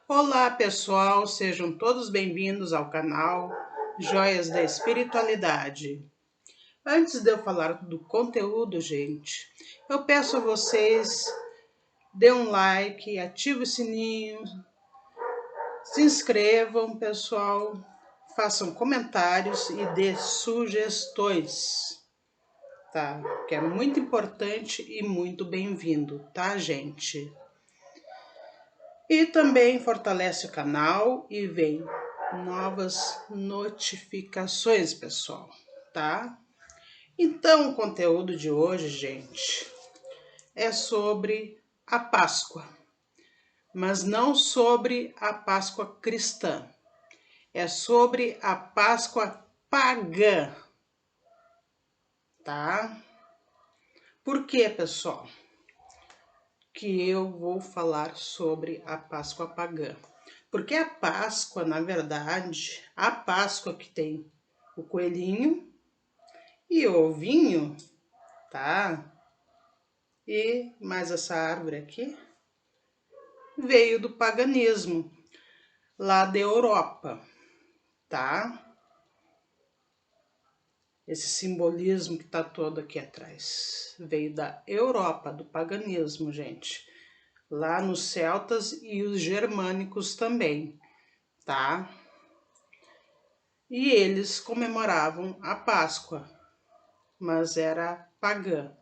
Olá pessoal, sejam todos bem-vindos ao canal Joias da Espiritualidade. Antes de eu falar do conteúdo, gente, eu peço a vocês, dê um like, ative o sininho, se inscrevam, pessoal, façam comentários e dê sugestões, tá? Que é muito importante e muito bem-vindo, tá, gente? E também fortalece o canal e vem novas notificações, pessoal, tá? Então, o conteúdo de hoje, gente, é sobre a Páscoa, mas não sobre a Páscoa cristã, é sobre a Páscoa pagã, tá? Por quê, pessoal, que eu vou falar sobre a Páscoa pagã? Porque a Páscoa, na verdade, a Páscoa que tem o coelhinho e o ovinho, tá? E mais essa árvore aqui veio do paganismo lá da Europa, tá? Esse simbolismo que tá todo aqui atrás veio da Europa, do paganismo, gente. Lá nos celtas e os germânicos também, tá? E eles comemoravam a Páscoa, mas era pagã.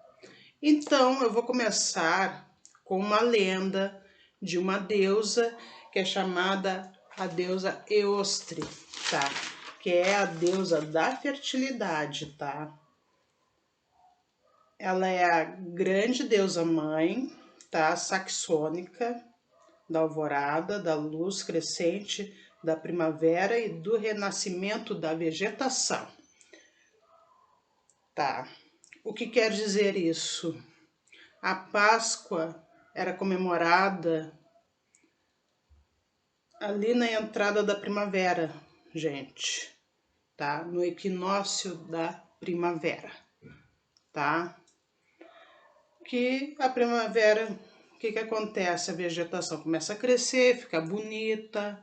Então eu vou começar com uma lenda de uma deusa que é chamada a deusa Eostre, tá? Que é a deusa da fertilidade, tá? Ela é a grande deusa mãe, tá? Saxônica, da alvorada, da luz crescente, da primavera e do renascimento da vegetação, tá? O que quer dizer isso? A Páscoa era comemorada ali na entrada da primavera, gente, tá? No equinócio da primavera, tá? Que a primavera, o que acontece? A vegetação começa a crescer, fica bonita,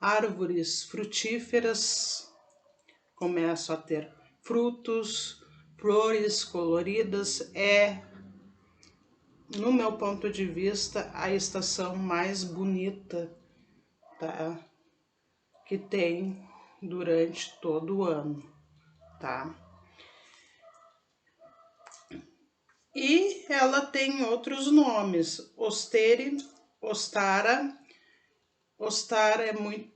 árvores frutíferas começam a ter frutos, flores coloridas. É, no meu ponto de vista, a estação mais bonita, tá? Que tem durante todo o ano, tá? E ela tem outros nomes, Ostere, Ostara. Ostara é muito,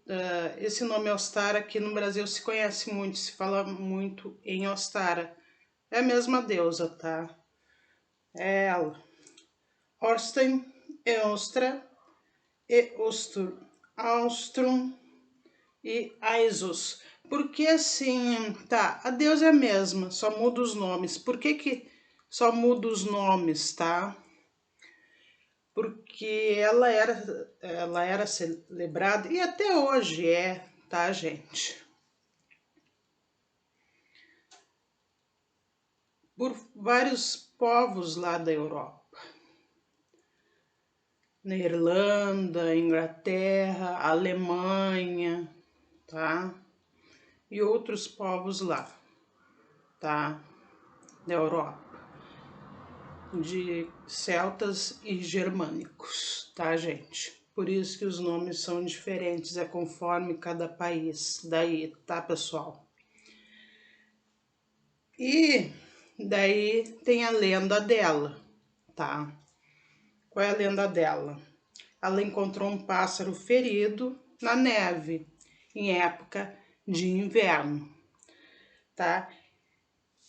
esse nome Ostara aqui no Brasil se conhece muito, se fala muito em Ostara. É a mesma deusa, tá? É ela. Orsten, Eostra, Eostur, Austrum e Aisos. Porque assim, tá, a deusa é a mesma, só muda os nomes. Por que só muda os nomes, tá? Porque ela era celebrada, e até hoje é, tá, gente? Por vários povos lá da Europa. Na Irlanda, Inglaterra, Alemanha, tá? E outros povos lá, tá? Da Europa, de celtas e germânicos, tá, gente? Por isso que os nomes são diferentes, é conforme cada país. Daí, tá, pessoal? E daí tem a lenda dela, tá? Qual é a lenda dela? Ela encontrou um pássaro ferido na neve, em época de inverno, tá?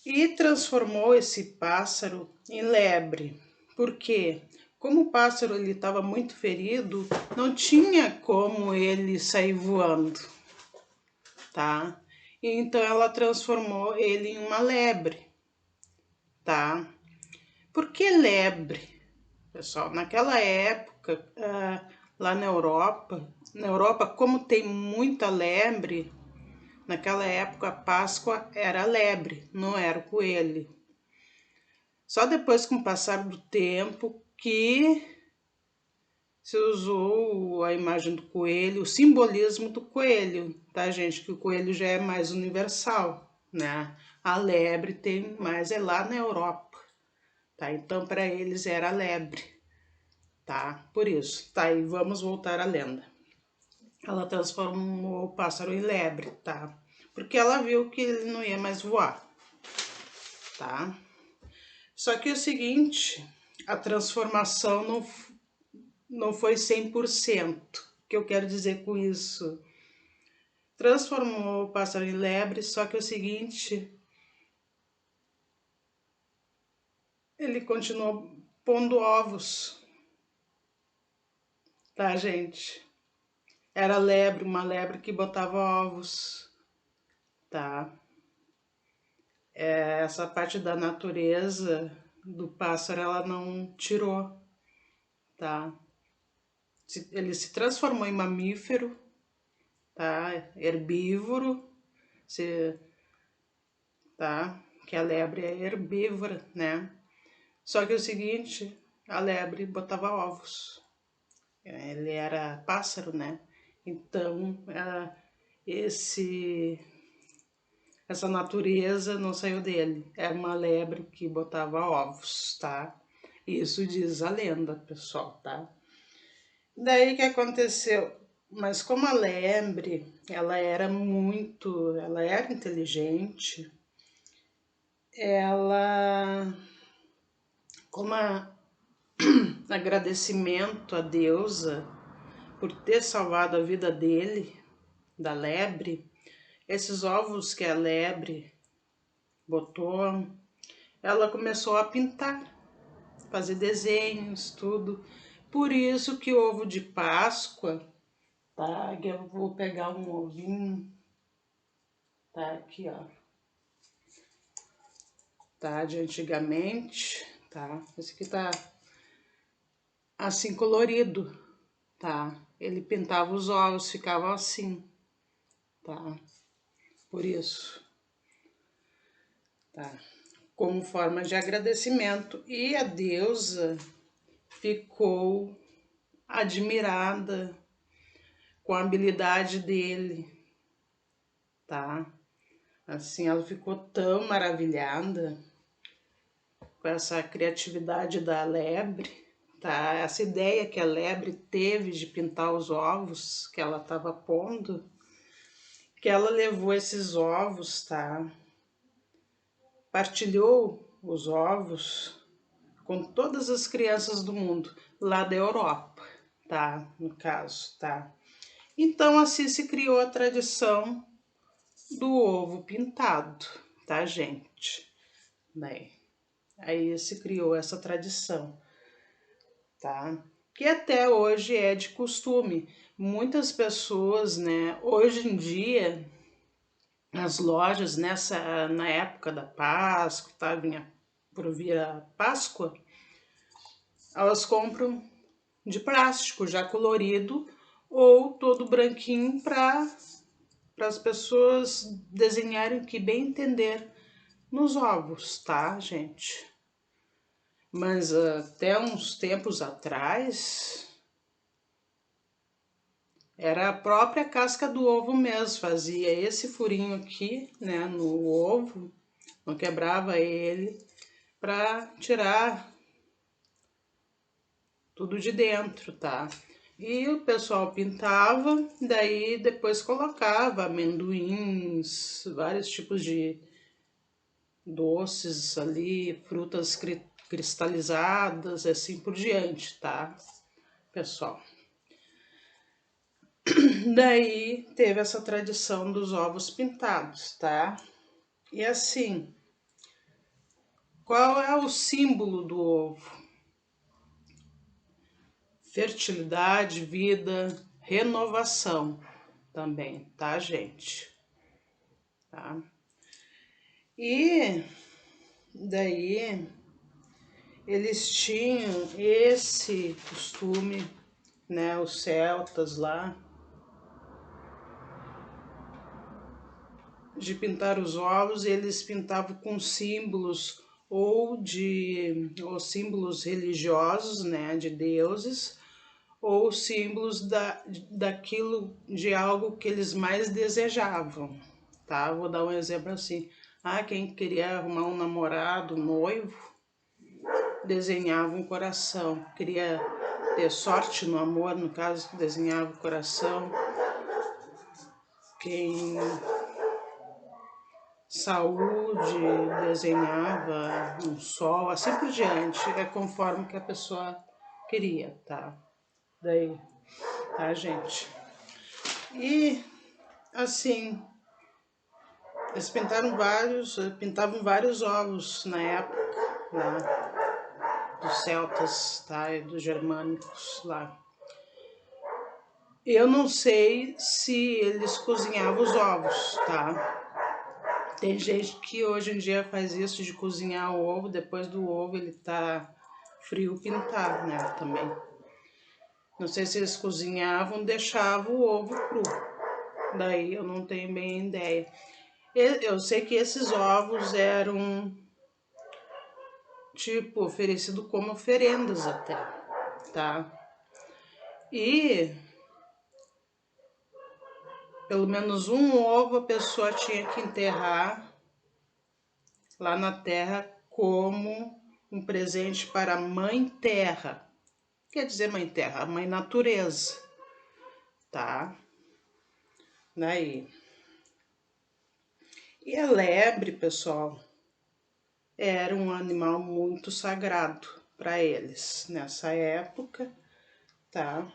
E transformou esse pássaro em lebre. Por quê? Como o pássaro estava muito ferido, não tinha como ele sair voando, tá? Então ela transformou ele em uma lebre, tá? Por que lebre? Pessoal, naquela época, lá na Europa, como tem muita lebre, naquela época a Páscoa era lebre, não era coelho. Só depois, com o passar do tempo, que se usou a imagem do coelho, o simbolismo do coelho, tá, gente? Que o coelho já é mais universal, né? A lebre tem mais, é lá na Europa, tá? Então, para eles era a lebre, tá? Por isso, tá? E vamos voltar à lenda. Ela transformou o pássaro em lebre, tá? Porque ela viu que ele não ia mais voar, tá? Só que é o seguinte, a transformação não foi 100%. O que eu quero dizer com isso? Transformou o pássaro em lebre, só que é o seguinte, ele continuou pondo ovos, tá, gente? Era lebre, uma lebre que botava ovos, tá? Essa parte da natureza do pássaro ela não tirou, tá? Ele se transformou em mamífero, tá? Herbívoro, se, tá? Que a lebre é herbívora, né? Só que é o seguinte, a lebre botava ovos. Ele era pássaro, né? Então, esse essa natureza não saiu dele. Era uma lebre que botava ovos, tá? Isso diz a lenda, pessoal, tá? Daí que aconteceu? Mas como a lebre, ela era inteligente, ela, como agradecimento à deusa por ter salvado a vida dele, da lebre, esses ovos que a lebre botou, ela começou a pintar, fazer desenhos, tudo. Por isso que o ovo de Páscoa, tá? Que eu vou pegar um ovinho, tá? Aqui, ó. Tá? De antigamente, tá? Esse aqui tá assim colorido, tá? Ele pintava os ovos, ficavam assim, tá? Por isso, tá? Como forma de agradecimento. E a deusa ficou admirada com a habilidade dele, tá? Assim, ela ficou tão maravilhada com essa criatividade da lebre, tá? Essa ideia que a lebre teve de pintar os ovos que ela estava pondo, que ela levou esses ovos, tá? Partilhou os ovos com todas as crianças do mundo, lá da Europa, tá? No caso, tá? Então, assim se criou a tradição do ovo pintado, tá, gente? Bem, aí se criou essa tradição, tá? Que até hoje é de costume. Muitas pessoas, né, hoje em dia, nas lojas, na época da Páscoa, tá? Vinha por vir a Páscoa, elas compram de plástico já colorido ou todo branquinho para as pessoas desenharem o que bem entender nos ovos, tá, gente? Mas até uns tempos atrás era a própria casca do ovo mesmo, fazia esse furinho aqui, né, no ovo, não quebrava ele para tirar tudo de dentro, tá? E o pessoal pintava, daí depois colocava amendoins, vários tipos de doces ali, frutas cristalizadas, assim por diante, tá, pessoal? Daí teve essa tradição dos ovos pintados, tá? E assim, qual é o símbolo do ovo? Fertilidade, vida, renovação também, tá, gente? Tá? E daí eles tinham esse costume, né, os celtas lá, de pintar os ovos, eles pintavam com símbolos ou símbolos religiosos, né, de deuses, ou símbolos daquilo, de algo que eles mais desejavam, tá? Vou dar um exemplo assim. Quem queria arrumar um namorado, um noivo, desenhava um coração. Queria ter sorte no amor, no caso, desenhava o coração. Quem saúde, desenhava um sol, assim por diante, é conforme que a pessoa queria, tá? Daí, tá, gente? E assim, eles pintavam vários ovos na época, lá, dos celtas, tá? E dos germânicos lá. Eu não sei se eles cozinhavam os ovos, tá? Tem gente que hoje em dia faz isso de cozinhar o ovo, depois do ovo ele tá frio, pintar, né, também. Não sei se eles cozinhavam, deixavam o ovo cru. Daí eu não tenho bem ideia. Eu sei que esses ovos eram, tipo, oferecidos como oferendas até, tá? E pelo menos um ovo a pessoa tinha que enterrar lá na terra como um presente para a Mãe Terra. Quer dizer Mãe Terra, a Mãe Natureza, tá? Daí. E a lebre, pessoal, era um animal muito sagrado para eles nessa época, tá?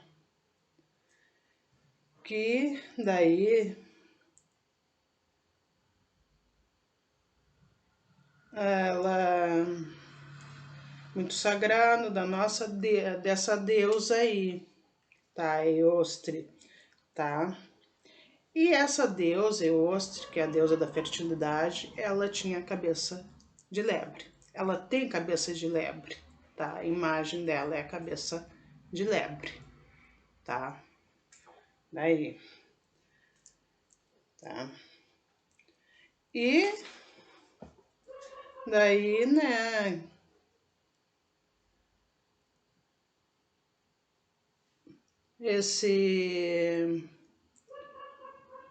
Que daí ela muito sagrado dessa deusa aí, tá? Eostre, tá? E essa deusa Eostre, que é a deusa da fertilidade, ela tinha cabeça de lebre. Ela tem cabeça de lebre, tá? A imagem dela é a cabeça de lebre, tá? Daí, tá? E daí, né?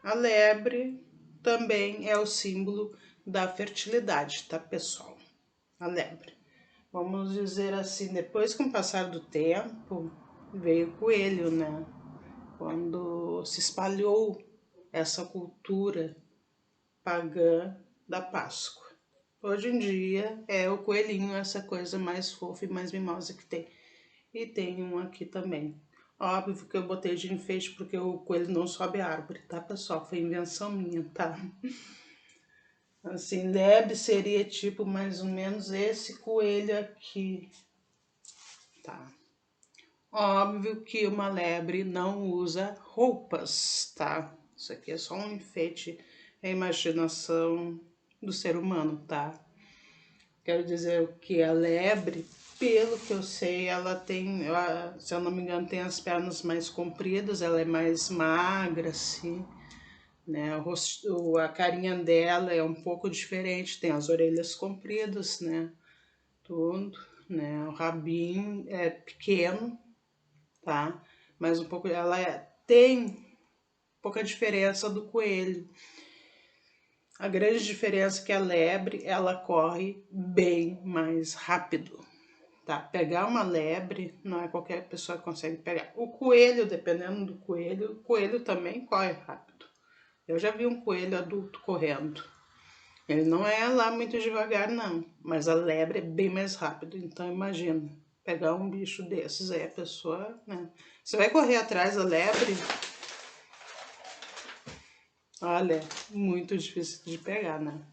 A lebre também é o símbolo da fertilidade, tá, pessoal? A lebre. Vamos dizer assim, depois com o passar do tempo, veio o coelho, né? Quando se espalhou essa cultura pagã da Páscoa. Hoje em dia é o coelhinho, essa coisa mais fofa e mais mimosa que tem. E tem um aqui também. Óbvio que eu botei de enfeite porque o coelho não sobe a árvore, tá, pessoal? Foi invenção minha, tá? Assim, lebre seria tipo mais ou menos esse coelho aqui, tá? Óbvio que uma lebre não usa roupas, tá? Isso aqui é só um enfeite, é a imaginação do ser humano, tá? Quero dizer o que a lebre, pelo que eu sei, ela tem, se eu não me engano, tem as pernas mais compridas, ela é mais magra, assim, né? A carinha dela é um pouco diferente, tem as orelhas compridas, né? Tudo, né? O rabinho é pequeno, tá? Mas um pouco, tem pouca diferença do coelho. A grande diferença é que a lebre, ela corre bem mais rápido, tá? Pegar uma lebre, não é qualquer pessoa que consegue pegar. O coelho, dependendo do coelho, o coelho também corre rápido. Eu já vi um coelho adulto correndo. Ele não é lá muito devagar, não, mas a lebre é bem mais rápido. Então, imagina, pegar um bicho desses aí, a pessoa, né? Você vai correr atrás da lebre, olha, muito difícil de pegar, né?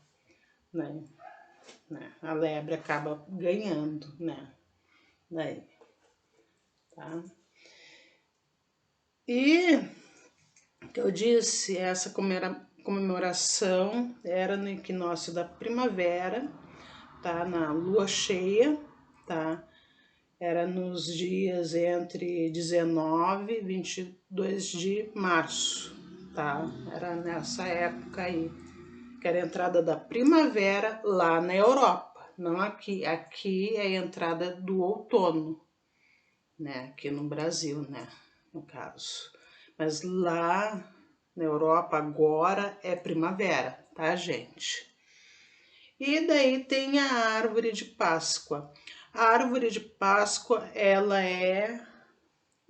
A lebre acaba ganhando, né? Daí, tá? E, o que eu disse, essa comemoração era no equinócio da primavera, tá? Na lua cheia, tá? Era nos dias entre 19 e 22 de março, tá? Era nessa época aí, que era a entrada da primavera lá na Europa, não aqui. Aqui é a entrada do outono, né? Aqui no Brasil, né? No caso. Mas lá na Europa agora é primavera, tá, gente? E daí tem a árvore de Páscoa. A árvore de Páscoa, ela é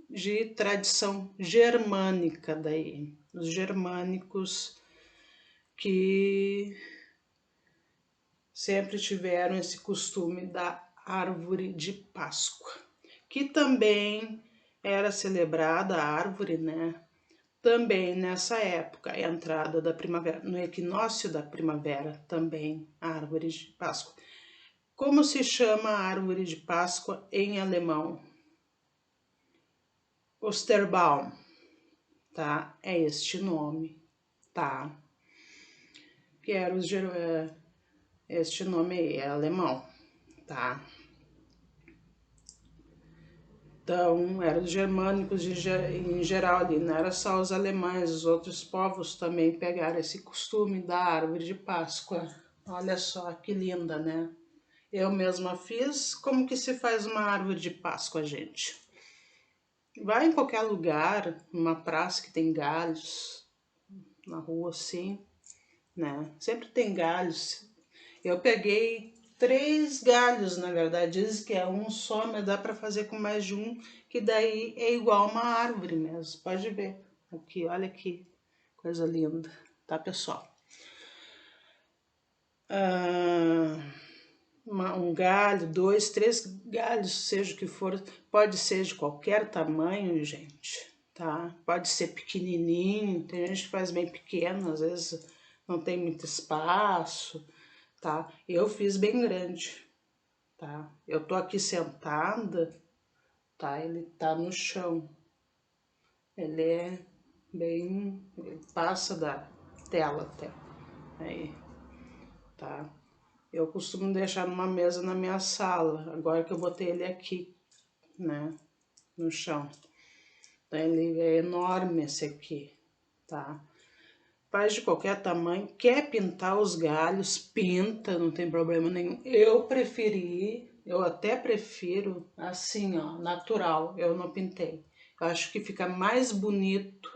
de tradição germânica daí. Os germânicos que sempre tiveram esse costume da árvore de Páscoa, que também era celebrada a árvore, né? Também nessa época, a entrada da primavera, no equinócio da primavera, também a árvore de Páscoa. Como se chama a árvore de Páscoa em alemão? Osterbaum, tá? É este nome, tá? Que era este nome aí, é alemão, tá? Então, eram os germânicos em geral ali, não era só os alemães, os outros povos também pegaram esse costume da árvore de Páscoa. Olha só que linda, né? Eu mesma fiz. Como que se faz uma árvore de Páscoa, gente? Vai em qualquer lugar, numa praça que tem galhos, na rua assim, né? Sempre tem galhos. Eu peguei 3 galhos, na verdade, diz que é um só, mas dá para fazer com mais de um, que daí é igual uma árvore mesmo. Pode ver aqui, olha que coisa linda, tá, pessoal? Um galho, 2, 3 galhos, seja o que for, pode ser de qualquer tamanho, gente, tá? Pode ser pequenininho, tem gente que faz bem pequeno, às vezes não tem muito espaço, tá? Eu fiz bem grande, tá? Eu tô aqui sentada, tá? Ele tá no chão, ele é bem, ele passa da tela até, aí, tá? Eu costumo deixar numa mesa na minha sala, agora que eu botei ele aqui, né, no chão. Então, ele é enorme esse aqui, tá? Faz de qualquer tamanho. Quer pintar os galhos, pinta, não tem problema nenhum. Eu até prefiro assim, ó, natural. Eu não pintei. Eu acho que fica mais bonito,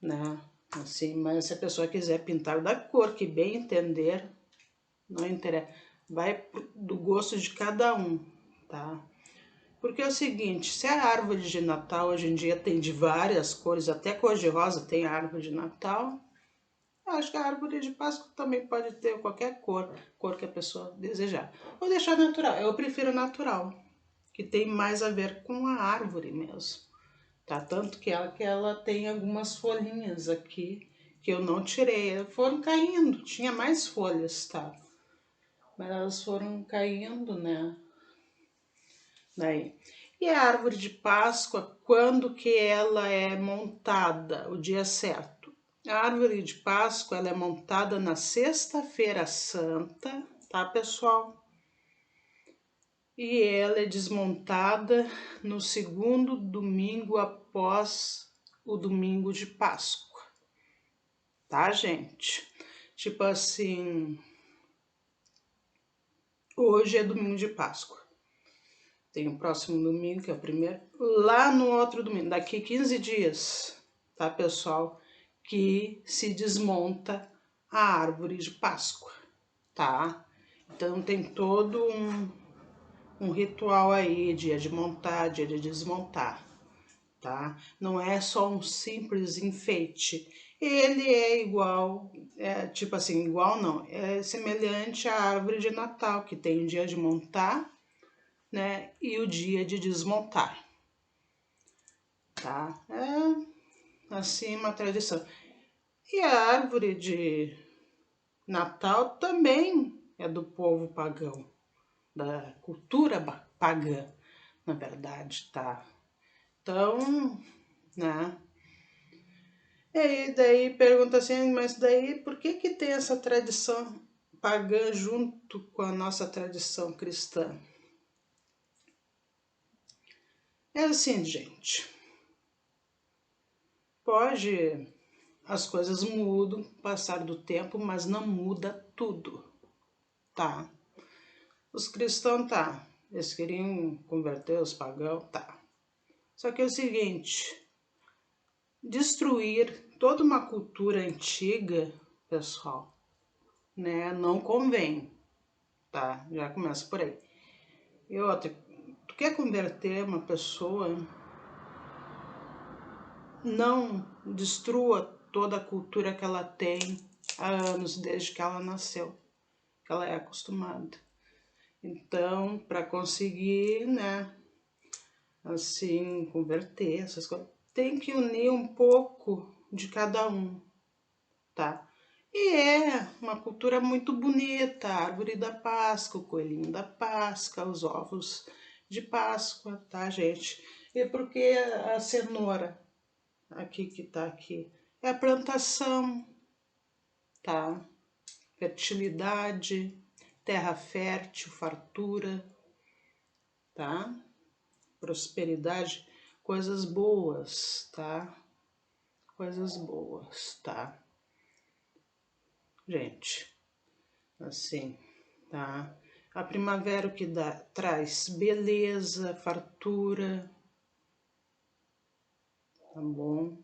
né? Assim, mas se a pessoa quiser pintar da cor que bem entender, não interessa. Vai do gosto de cada um, tá? Porque é o seguinte, se a árvore de Natal hoje em dia tem de várias cores, até cor de rosa tem árvore de Natal, eu acho que a árvore de Páscoa também pode ter qualquer cor que a pessoa desejar. Vou deixar natural, eu prefiro natural, que tem mais a ver com a árvore mesmo, tá? Tanto que ela tem algumas folhinhas aqui que eu não tirei, foram caindo, tinha mais folhas, tá? Mas elas foram caindo, né? Daí. E a árvore de Páscoa, quando que ela é montada, o dia certo? A árvore de Páscoa ela é montada na Sexta-feira Santa, tá, pessoal? E ela é desmontada no segundo domingo após o domingo de Páscoa, tá, gente? Tipo assim, hoje é domingo de Páscoa. Tem o próximo domingo, que é o primeiro. Lá no outro domingo, daqui 15 dias, tá, pessoal? Que se desmonta a árvore de Páscoa, tá? Então tem todo um ritual aí, dia de montar, dia de desmontar, tá? Não é só um simples enfeite. Ele é igual, tipo assim, igual não, é semelhante à árvore de Natal, que tem o dia de montar, né, e o dia de desmontar, tá? É assim uma tradição. E a árvore de Natal também é do povo pagão, da cultura pagã, na verdade, tá? Então, né? E daí pergunta assim, mas daí por que que tem essa tradição pagã junto com a nossa tradição cristã? É assim, gente. Pode, as coisas mudam com o passar do tempo, mas não muda tudo, tá? Os cristãos, tá, Eles queriam converter os pagãos, tá. Só que é o seguinte, destruir toda uma cultura antiga, pessoal, né, não convém, tá? Já começa por aí. E outra, tu quer converter uma pessoa, não destrua toda a cultura que ela tem há anos, desde que ela nasceu, que ela é acostumada. Então, para conseguir, né, assim, converter essas coisas, tem que unir um pouco de cada um, tá? E é uma cultura muito bonita, a árvore da Páscoa, o coelhinho da Páscoa, os ovos de Páscoa, tá, gente? E por que a cenoura aqui que tá aqui? É a plantação, tá? Fertilidade, terra fértil, fartura, tá? Prosperidade, coisas boas, tá? Coisas boas, tá? Gente, assim, tá? A primavera o que dá, traz beleza, fartura, tá bom?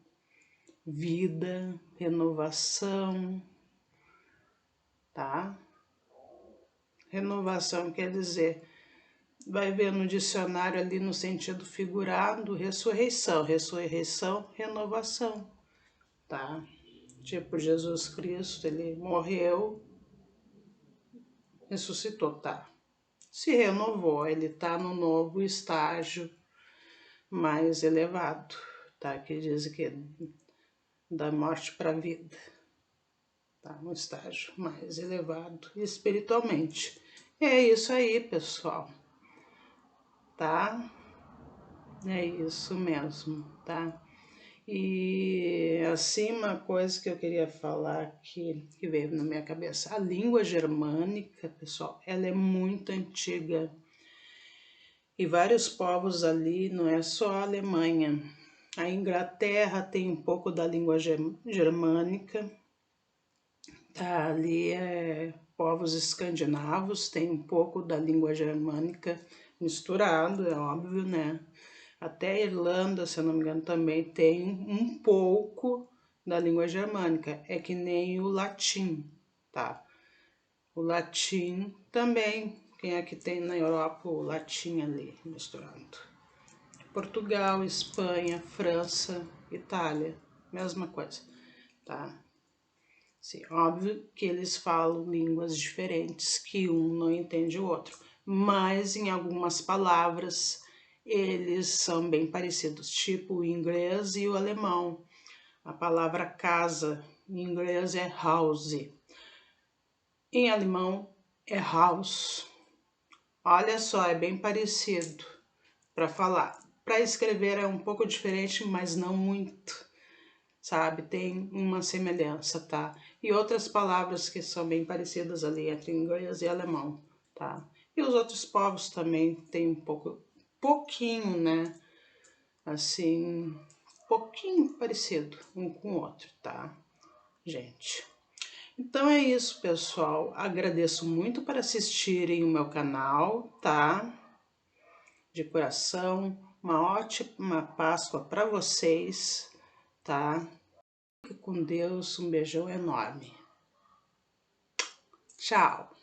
Vida, renovação, tá? Renovação quer dizer, vai ver no dicionário ali no sentido figurado, ressurreição, ressurreição, renovação, tá? Tipo, Jesus Cristo, ele morreu, ressuscitou, tá? Se renovou, ele tá no novo estágio mais elevado, tá? Que diz que da morte para a vida, tá? Um estágio mais elevado espiritualmente. É isso aí, pessoal, tá? É isso mesmo, tá? E assim, uma coisa que eu queria falar aqui, que veio na minha cabeça, a língua germânica, pessoal, ela é muito antiga. E vários povos ali, não é só a Alemanha. A Inglaterra tem um pouco da língua germânica, tá? Ali povos escandinavos tem um pouco da língua germânica misturado, é óbvio, né? Até a Irlanda, se eu não me engano, também tem um pouco da língua germânica. É que nem o latim, tá? O latim também. Quem é que tem na Europa o latim ali misturado? Portugal, Espanha, França, Itália, mesma coisa, tá? Sim, óbvio que eles falam línguas diferentes, que um não entende o outro, mas em algumas palavras eles são bem parecidos, tipo o inglês e o alemão. A palavra casa em inglês é house, em alemão é Haus. Olha só, é bem parecido para falar. Para escrever é um pouco diferente, mas não muito, sabe? Tem uma semelhança, tá? E outras palavras que são bem parecidas ali entre inglês e alemão, tá? E os outros povos também têm pouquinho, né? Assim, pouquinho parecido um com o outro, tá? Gente. Então é isso, pessoal. Agradeço muito por assistirem o meu canal, tá? De coração. Uma ótima Páscoa para vocês, tá? Fique com Deus. Um beijão enorme. Tchau.